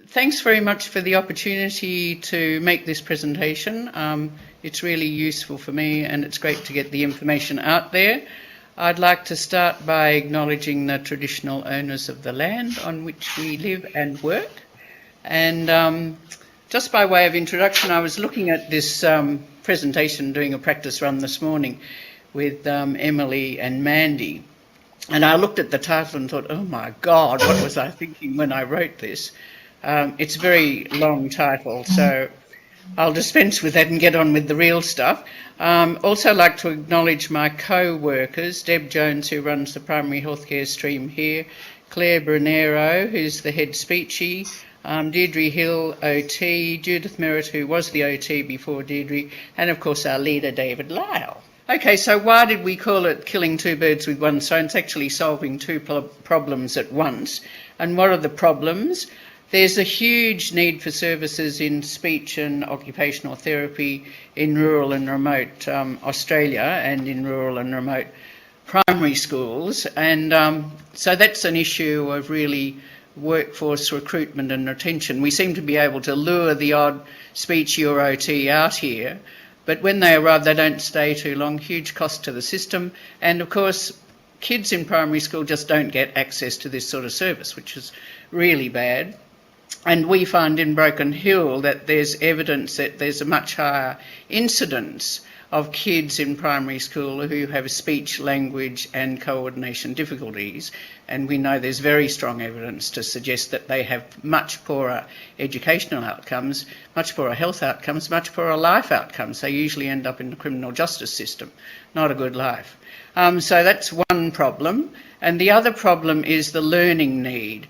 Thanks very much for the opportunity to make this presentation. It's really useful for me and it's great to get the information out there. I'd like to start by acknowledging the traditional owners of the land on which we live and work. And just by way of introduction, I was looking at this presentation, doing a practice run this morning with Emily and Mandy. And I looked at the title and thought, oh my God, what was I thinking when I wrote this? It's a very long title, so I'll dispense with that and get on with the real stuff. Also like to acknowledge my co-workers, Deb Jones, who runs the primary healthcare stream here, Claire Brunero, who's the head speechy, Deirdre Hill, OT, Judith Merritt, who was the OT before Deirdre, and of course our leader, David Lyle. Okay, so why did we call it killing two birds with one stone? It's actually solving two problems at once. And what are the problems? There's a huge need for services in speech and occupational therapy in rural and remote Australia and in rural and remote primary schools. And so that's an issue of really workforce recruitment and retention. We seem to be able to lure the odd speechy or OT out here, but when they arrive, they don't stay too long, huge cost to the system. And of course, kids in primary school just don't get access to this sort of service, which is really bad. And we find in Broken Hill that there's evidence that there's a much higher incidence of kids in primary school who have speech, language and coordination difficulties. And we know there's very strong evidence to suggest that they have much poorer educational outcomes, much poorer health outcomes, much poorer life outcomes. They usually end up in the criminal justice system. Not a good life. So that's one problem. And the other problem is the learning need.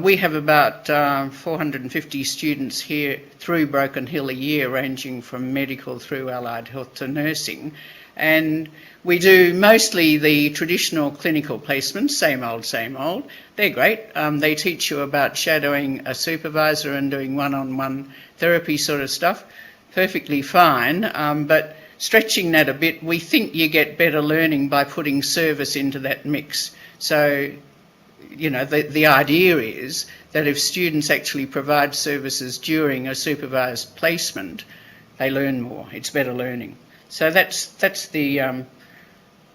We have about 450 students here through Broken Hill a year, ranging from medical through allied health to nursing. And we do mostly the traditional clinical placements, same old. They're great. They teach you about shadowing a supervisor and doing one-on-one therapy sort of stuff. Perfectly fine. But stretching that a bit, we think you get better learning by putting service into that mix. So, you know, the idea is that if students actually provide services during a supervised placement, they learn more. It's better learning. So that's the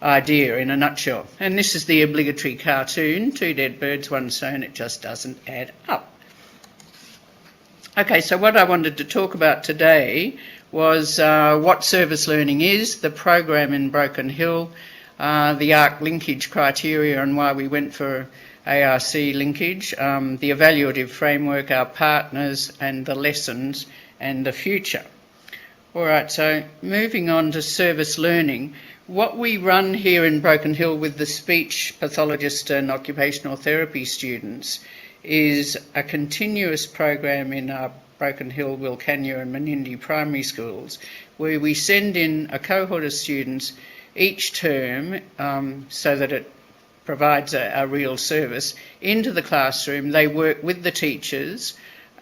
idea in a nutshell. And this is the obligatory cartoon, two dead birds, one stone. It just doesn't add up. Okay, so what I wanted to talk about today was what service learning is, the program in Broken Hill, the ARC linkage criteria and why we went for ARC linkage, the evaluative framework, our partners and the lessons and the future. All right, so moving on to service learning. What we run here in Broken Hill with the speech pathologist and occupational therapy students is a continuous program in our Broken Hill, Wilcannia and Menindee primary schools, where we send in a cohort of students each term so that it provides a real service into the classroom. They work with the teachers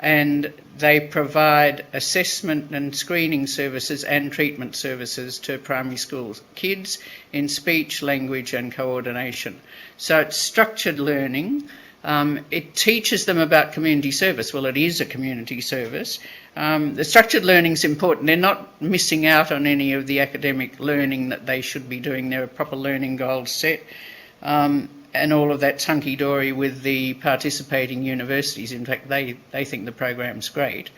and they provide assessment and screening services and treatment services to primary school kids in speech, language and coordination. So it's structured learning. It teaches them about community service. Well, it is a community service. The structured learning is important. They're not missing out on any of the academic learning that they should be doing. There are proper learning goals set. And all of that hunky-dory with the participating universities. In fact, they think the program's great.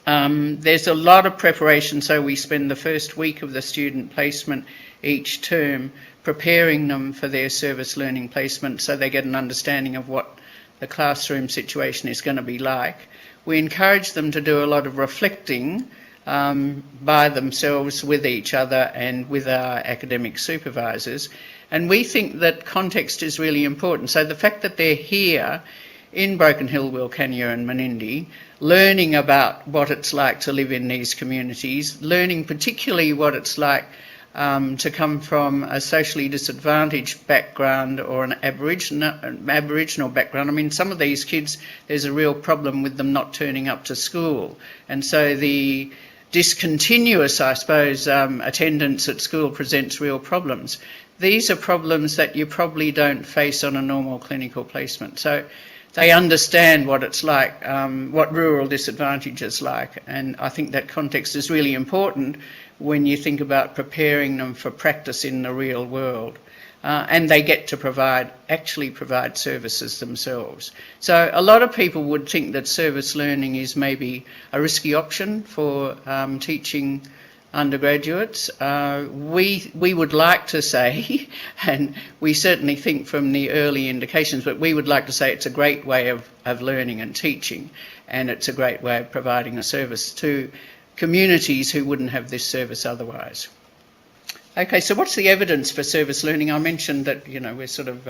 There's a lot of preparation, so we spend the first week of the student placement each term preparing them for their service learning placement so they get an understanding of what the classroom situation is going to be like. We encourage them to do a lot of reflecting by themselves, with each other and with our academic supervisors. And we think that context is really important. So the fact that they're here in Broken Hill, Wilcannia and Menindee, learning about what it's like to live in these communities, learning particularly what it's like to come from a socially disadvantaged background or an Aboriginal background. I mean, some of these kids, there's a real problem with them not turning up to school. And so the discontinuous, I suppose, attendance at school presents real problems. These are problems that you probably don't face on a normal clinical placement. So they understand what it's like, what rural disadvantage is like, and I think that context is really important when you think about preparing them for practice in the real world. And they get to actually provide services themselves. So a lot of people would think that service learning is maybe a risky option for teaching undergraduates. We would like to say, and we certainly think from the early indications, but we would like to say it's a great way of learning and teaching, and it's a great way of providing a service to communities who wouldn't have this service otherwise. Okay, so what's the evidence for service learning? I mentioned that, we're sort of,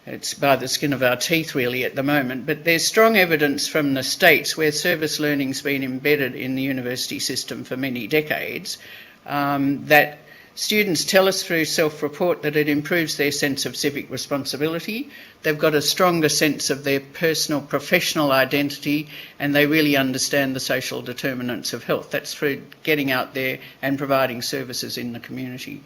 it's by the skin of our teeth really at the moment, but there's strong evidence from the States where service learning's been embedded in the university system for many decades, that students tell us through self-report that it improves their sense of civic responsibility. They've got a stronger sense of their personal, professional identity, and they really understand the social determinants of health. That's through getting out there and providing services in the community.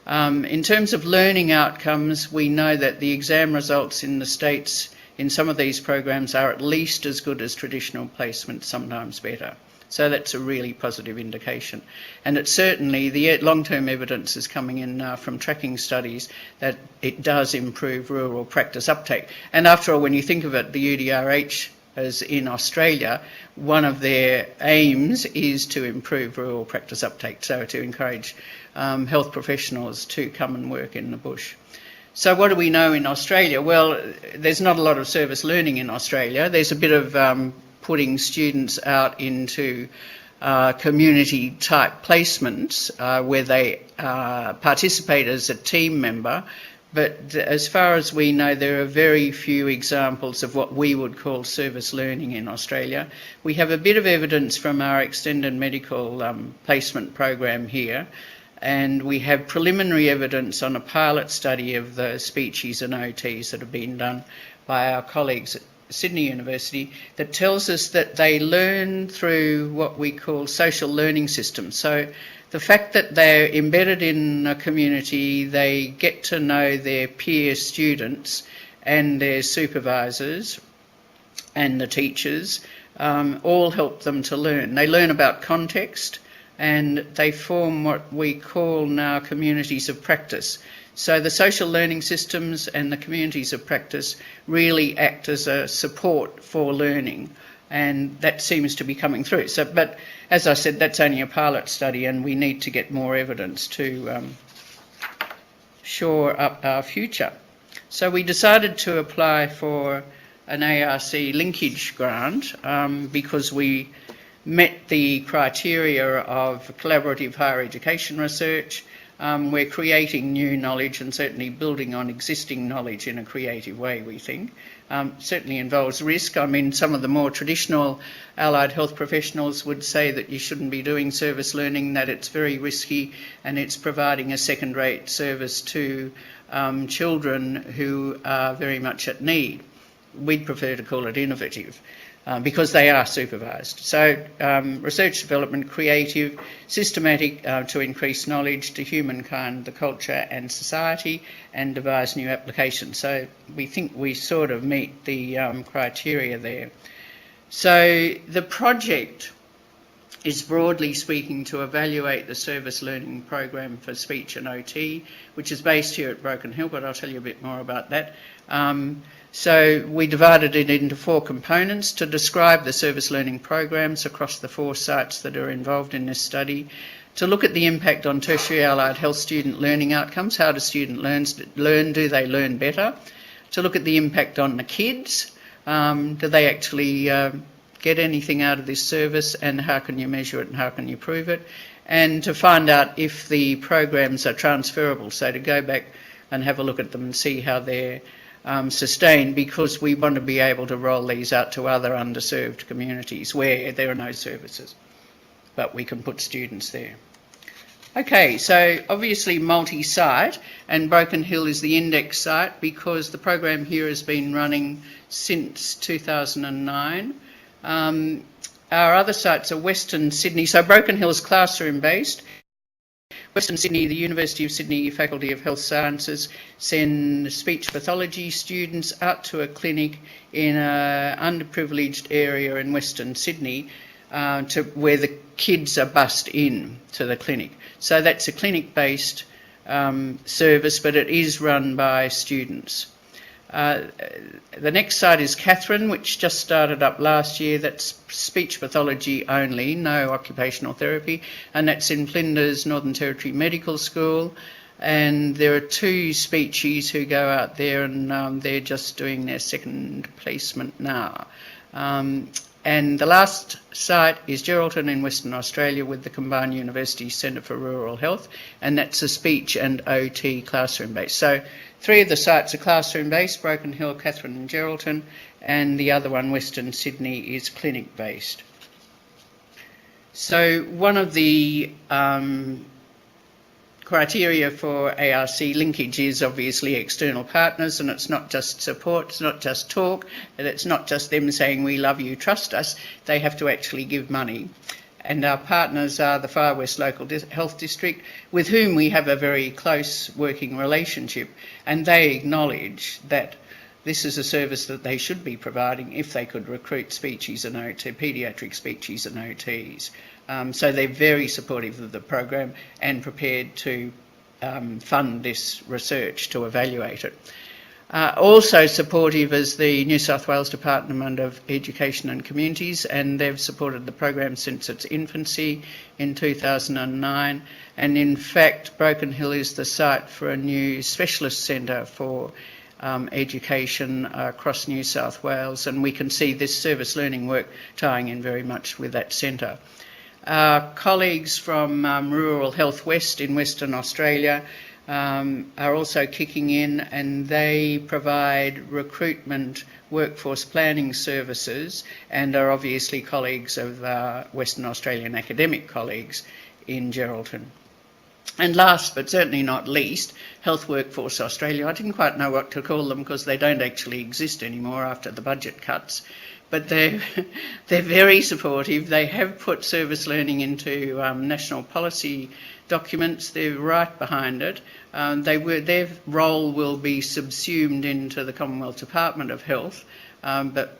In terms of learning outcomes, we know that the exam results in the States in some of these programs are at least as good as traditional placement, sometimes better. So that's a really positive indication. And it's certainly, the long-term evidence is coming in now from tracking studies that it does improve rural practice uptake. And after all, when you think of it, the UCRH, as in Australia, one of their aims is to improve rural practice uptake, so to encourage health professionals to come and work in the bush. So what do we know in Australia? Well, there's not a lot of service learning in Australia. There's a bit of putting students out into community type placements where they participate as a team member, but as far as we know there are very few examples of what we would call service learning in Australia. We have a bit of evidence from our extended medical placement program here, and we have preliminary evidence on a pilot study of the speeches and OTs that have been done by our colleagues at Sydney University that tells us that they learn through what we call social learning systems. So the fact that they're embedded in a community, they get to know their peer students and their supervisors and the teachers, all help them to learn. They learn about context, and they form what we call now communities of practice. So the social learning systems and the communities of practice really act as a support for learning, and that seems to be coming through. So, but as I said, that's only a pilot study, and we need to get more evidence to shore up our future. So we decided to apply for an ARC linkage grant because we met the criteria of collaborative higher education research. We're creating new knowledge and certainly building on existing knowledge in a creative way, we think. Certainly involves risk. I mean, some of the more traditional allied health professionals would say that you shouldn't be doing service learning, that it's very risky and it's providing a second-rate service to children who are very much at need. We'd prefer to call it innovative. Because they are supervised. So research development, creative, systematic to increase knowledge to humankind, the culture and society, and devise new applications. So we think we sort of meet the criteria there. So the project is broadly speaking to evaluate the service learning program for speech and OT, which is based here at Broken Hill, but I'll tell you a bit more about that. So we divided it into 4 components to describe the service learning programs across the 4 sites that are involved in this study, to look at the impact on tertiary allied health student learning outcomes. How do students learn? Do they learn better? To look at the impact on the kids. Do they actually get anything out of this service, and how can you measure it and how can you prove it? And to find out if the programs are transferable, so to go back and have a look at them and see how they're sustained, because we want to be able to roll these out to other underserved communities where there are no services, but we can put students there. Okay, so obviously multi-site, and Broken Hill is the index site because the program here has been running since 2009. Our other sites are Western Sydney, so Broken Hill is classroom based. Western Sydney, the University of Sydney Faculty of Health Sciences send speech pathology students out to a clinic in an underprivileged area in Western Sydney to where the kids are bussed in to the clinic. So that's a clinic-based service, but it is run by students. The next site is Katherine, which just started up last year. That's speech pathology only, no occupational therapy, and that's in Flinders, Northern Territory Medical School. And there are 2 speechies who go out there, and they're just doing their second placement now. And the last site is Geraldton in Western Australia with the Combined University Centre for Rural Health, and that's a speech and OT classroom base. So 3 of the sites are classroom based, Broken Hill, Katherine and Geraldton, and the other one, Western Sydney, is clinic based. So one of the criteria for ARC linkage is obviously external partners, and it's not just support, it's not just talk, and it's not just them saying we love you, trust us. They have to actually give money. And our partners are the Far West Local Health District, with whom we have a very close working relationship, and they acknowledge that this is a service that they should be providing if they could recruit speechies and OT, paediatric speechies and OTs. So they're very supportive of the program and prepared to fund this research to evaluate it. Also supportive is the New South Wales Department of Education and Communities, and they've supported the program since its infancy in 2009. And in fact, Broken Hill is the site for a new specialist centre for education across New South Wales, and we can see this service learning work tying in very much with that centre. Our colleagues from Rural Health West in Western Australia are also kicking in, and they provide recruitment workforce planning services and are obviously colleagues of Western Australian academic colleagues in Geraldton. And last but certainly not least, Health Workforce Australia. I didn't quite know what to call them because they don't actually exist anymore after the budget cuts. But they're very supportive. They have put service learning into national policy documents. They're right behind it. Their role will be subsumed into the Commonwealth Department of Health, but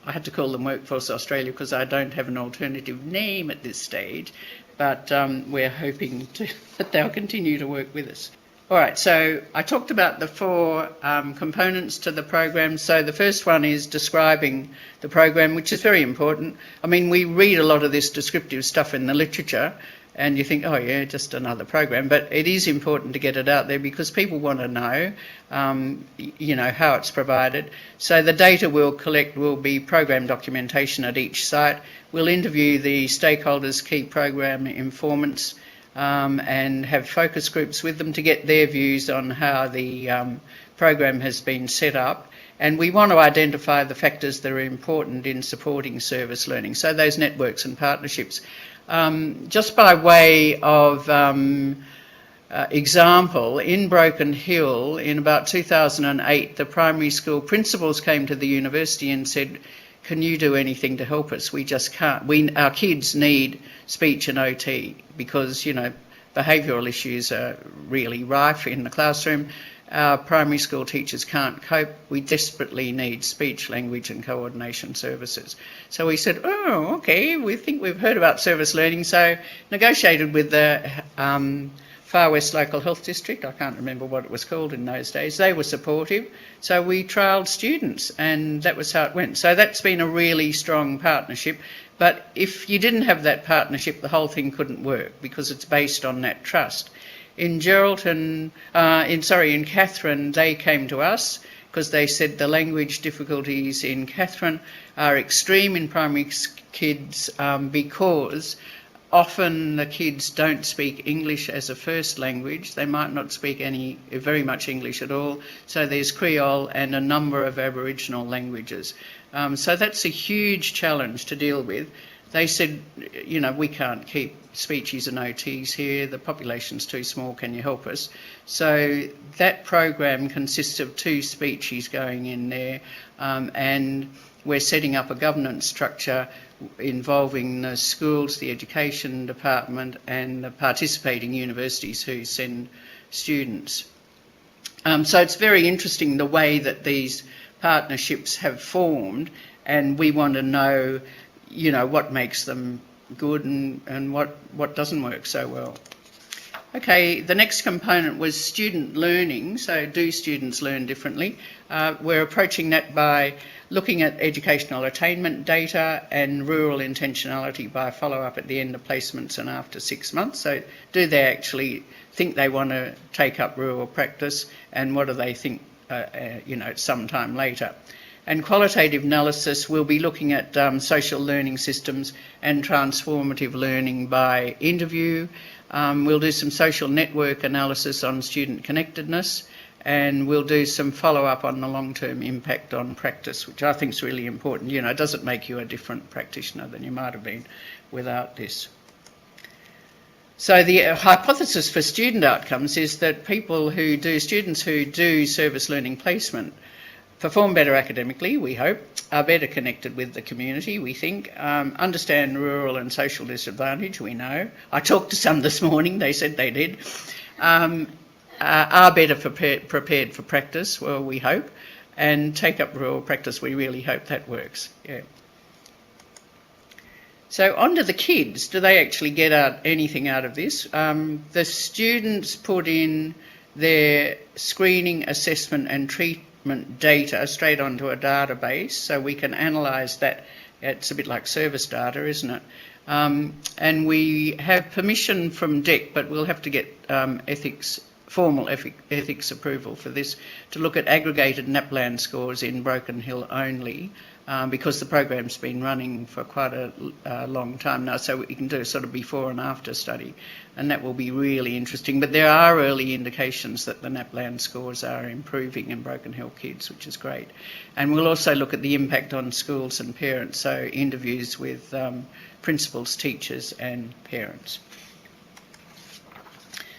I had to call them Workforce Australia because I don't have an alternative name at this stage. But we're hoping that they'll continue to work with us. All right, so I talked about the 4 components to the program. So the first one is describing the program, which is very important. I mean, we read a lot of this descriptive stuff in the literature, and you think, oh yeah, just another program. But it is important to get it out there because people want to know, how it's provided. So the data we'll collect will be program documentation at each site. We'll interview the stakeholders, key program informants, and have focus groups with them to get their views on how the program has been set up. And we want to identify the factors that are important in supporting service learning, so those networks and partnerships. Just by way of example, in Broken Hill in about 2008, the primary school principals came to the university and said, can you do anything to help us? We just can't. Our kids need speech and OT because, behavioural issues are really rife in the classroom. Our primary school teachers can't cope. We desperately need speech, language and coordination services. So we said, oh, okay, we think we've heard about service learning. So negotiated with the Far West Local Health District. I can't remember what it was called in those days. They were supportive. So we trialled students, and that was how it went. So that's been a really strong partnership. But if you didn't have that partnership, the whole thing couldn't work because it's based on that trust. In Geraldton, in Katherine, they came to us because they said the language difficulties in Katherine are extreme in primary kids because often the kids don't speak English as a first language. They might not speak very much English at all. So there's Creole and a number of Aboriginal languages. So that's a huge challenge to deal with. They said, we can't keep speechies and OTs here. The population's too small. Can you help us? So that program consists of 2 speechies going in there, and we're setting up a governance structure involving the schools, the education department and the participating universities who send students. So it's very interesting the way that these partnerships have formed, and we want to know, you know, what makes them good and what doesn't work so well. Okay, the next component was student learning. So do students learn differently? We're approaching that by looking at educational attainment data and rural intentionality by follow-up at the end of placements and after 6 months. So do they actually think they want to take up rural practice, and what do they think, you know, sometime later? And qualitative analysis, we'll be looking at social learning systems and transformative learning by interview. We'll do some social network analysis on student connectedness, and we'll do some follow-up on the long-term impact on practice, which I think is really important. You know, it doesn't make you a different practitioner than you might have been without this. So the hypothesis for student outcomes is that students who do service learning placement perform better academically, we hope, are better connected with the community, we think, understand rural and social disadvantage, we know. I talked to some this morning, they said they did. Are better prepared for practice, well, we hope, and take up rural practice, we really hope that works, yeah. So on to the kids. Do they actually get anything out of this? The students put in their screening, assessment and treatment data straight onto a database, so we can analyse that. It's a bit like service data, isn't it? And we have permission from DEC, but we'll have to get formal ethics approval for this, to look at aggregated NAPLAN scores in Broken Hill only, because the program's been running for quite a long time now, so we can do a sort of before and after study, and that will be really interesting. But there are early indications that the NAPLAN scores are improving in Broken Hill kids, which is great. And we'll also look at the impact on schools and parents, so interviews with principals, teachers and parents.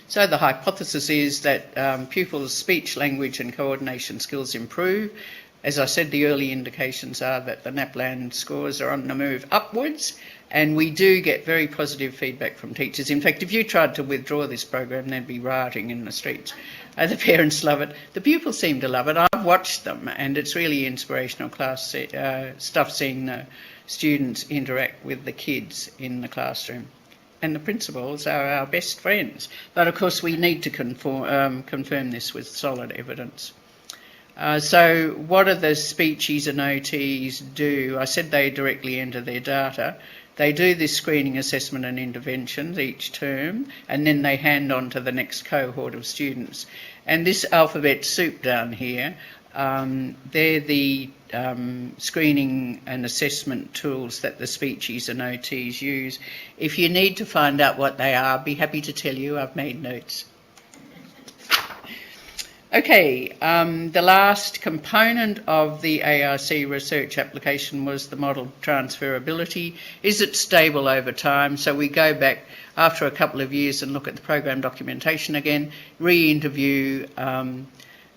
So the hypothesis is that pupils' speech, language and coordination skills improve. As I said, the early indications are that the NAPLAN scores are on the move upwards, and we do get very positive feedback from teachers. In fact, if you tried to withdraw this program, they'd be rioting in the streets. The parents love it. The pupils seem to love it. I've watched them, and it's really inspirational class stuff, seeing the students interact with the kids in the classroom. And the principals are our best friends. But of course we need to confirm this with solid evidence. So what do the speechies and OTs do? I said they directly enter their data. They do this screening, assessment and interventions each term, and then they hand on to the next cohort of students. And this alphabet soup down here, they're the screening and assessment tools that the speechies and OTs use. If you need to find out what they are, I'll be happy to tell you. I've made notes. Okay, the last component of the ARC research application was the model transferability. Is it stable over time? So we go back after a couple of years and look at the program documentation again, re-interview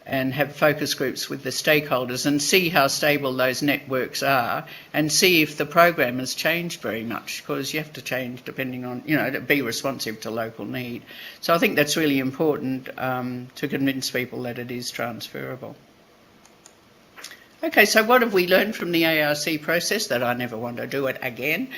and have focus groups with the stakeholders and see how stable those networks are, and see if the program has changed very much, because you have to change depending on, you know, to be responsive to local need. So I think that's really important to convince people that it is transferable. Okay, so what have we learned from the ARC process? That I never want to do it again.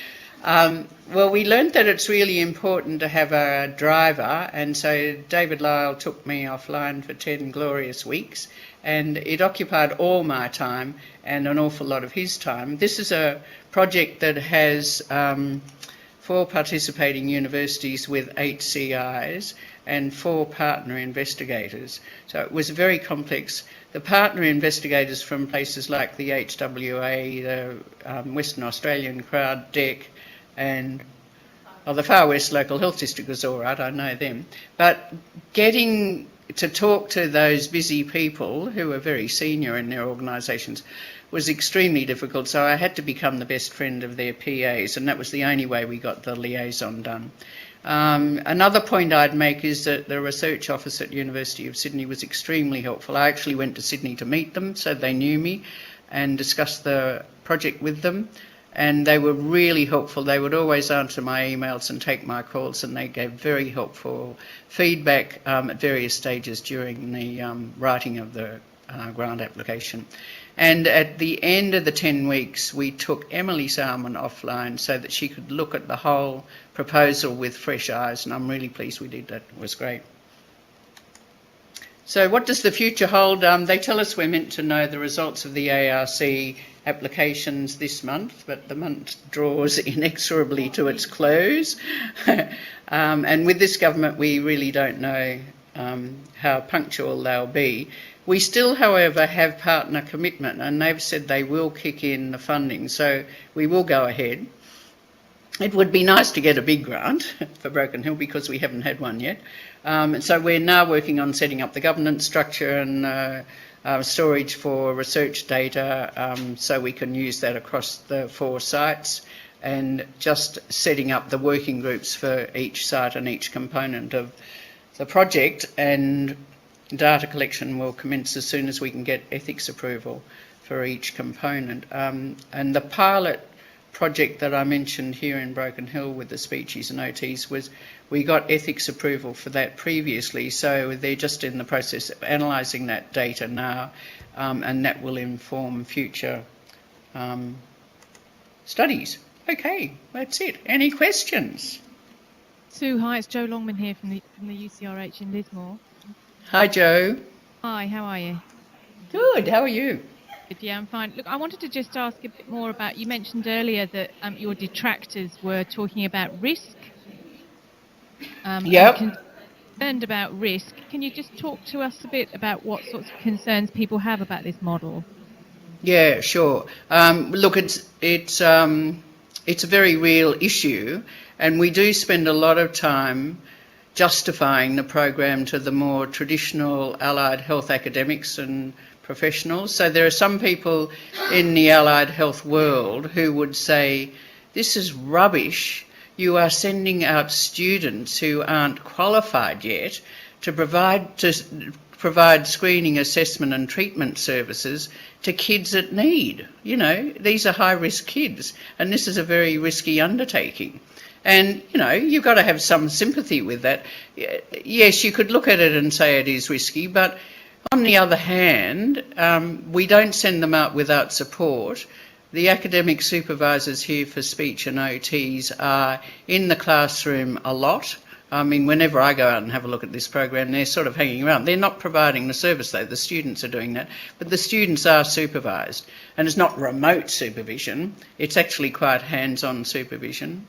Well, we learned that it's really important to have a driver, and so David Lyle took me offline for 10 glorious weeks, and it occupied all my time and an awful lot of his time. This is a project that has 4 participating universities with 8 CIs and 4 partner investigators. So it was very complex. The partner investigators from places like the HWA, the Western Australian crowd, DEC, and the Far West Local Health District was all right, I know them. But getting to talk to those busy people who were very senior in their organisations was extremely difficult, so I had to become the best friend of their PAs, and that was the only way we got the liaison done. Another point I'd make is that the research office at University of Sydney was extremely helpful. I actually went to Sydney to meet them, so they knew me, and discussed the project with them. and they were really helpful. They would always answer my emails and take my calls, and they gave very helpful feedback at various stages during the writing of the grant application. And at the end of the 10 weeks, we took Emily Salmon offline so that she could look at the whole proposal with fresh eyes, and I'm really pleased we did that. It was great. So what does the future hold? They tell us we're meant to know the results of the ARC applications this month, but the month draws inexorably to its close. And with this government, we really don't know how punctual they'll be. We still, however, have partner commitment, and they've said they will kick in the funding, so we will go ahead. It would be nice to get a big grant for Broken Hill because we haven't had one yet. So we're now working on setting up the governance structure and storage for research data, so we can use that across the 4 sites, and just setting up the working groups for each site and each component of the project, and data collection will commence as soon as we can get ethics approval for each component. And the pilot project that I mentioned here in Broken Hill with the speeches and OTs was, we got ethics approval for that previously, so they're just in the process of analysing that data now, and that will inform future studies. Okay, that's it. Any questions? Sue, hi, it's Jo Longman here from the UCRH in Lismore. Hi, Jo. Hi, how are you? Good, how are you? Yeah, I'm fine. Look, I wanted to just ask a bit more about, you mentioned earlier that your detractors were talking about risk. Yep. Concerned about risk. Can you just talk to us a bit about what sorts of concerns people have about this model? Yeah, sure. Look, it's a very real issue, and we do spend a lot of time justifying the program to the more traditional allied health academics and professionals. So there are some people in the allied health world who would say, this is rubbish. You are sending out students who aren't qualified yet to provide screening, assessment and treatment services to kids at need. You know, these are high-risk kids, and this is a very risky undertaking. And, you know, you've got to have some sympathy with that. Yes, you could look at it and say it is risky, but on the other hand, we don't send them out without support. The academic supervisors here for speech and OTs are in the classroom a lot. I mean, whenever I go out and have a look at this program, they're sort of hanging around. They're not providing the service, though. The students are doing that. But the students are supervised. And it's not remote supervision. It's actually quite hands-on supervision.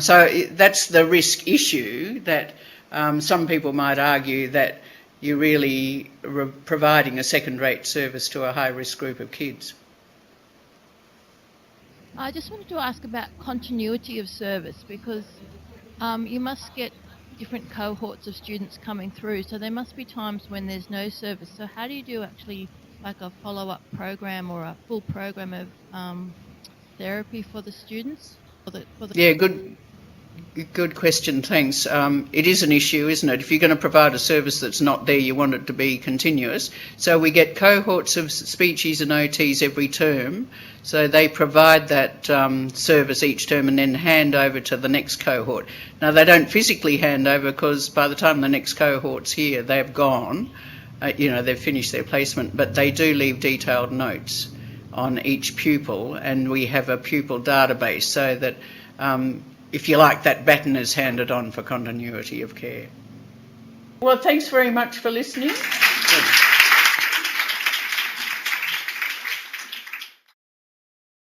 So that's the risk issue, that some people might argue that you're really providing a second-rate service to a high-risk group of kids. I just wanted to ask about continuity of service, because you must get different cohorts of students coming through, so there must be times when there's no service. So how do you do actually like a follow-up program or a full program of therapy for the students? Yeah, good question, thanks. It is an issue, isn't it? If you're going to provide a service that's not there, you want it to be continuous. So we get cohorts of speeches and OTs every term. So they provide that service each term and then hand over to the next cohort. Now, they don't physically hand over, because by the time the next cohort's here, they've gone. You know, they've finished their placement, but they do leave detailed notes on each pupil, and we have a pupil database so that, if you like, that baton is handed on for continuity of care. Well, thanks very much for listening.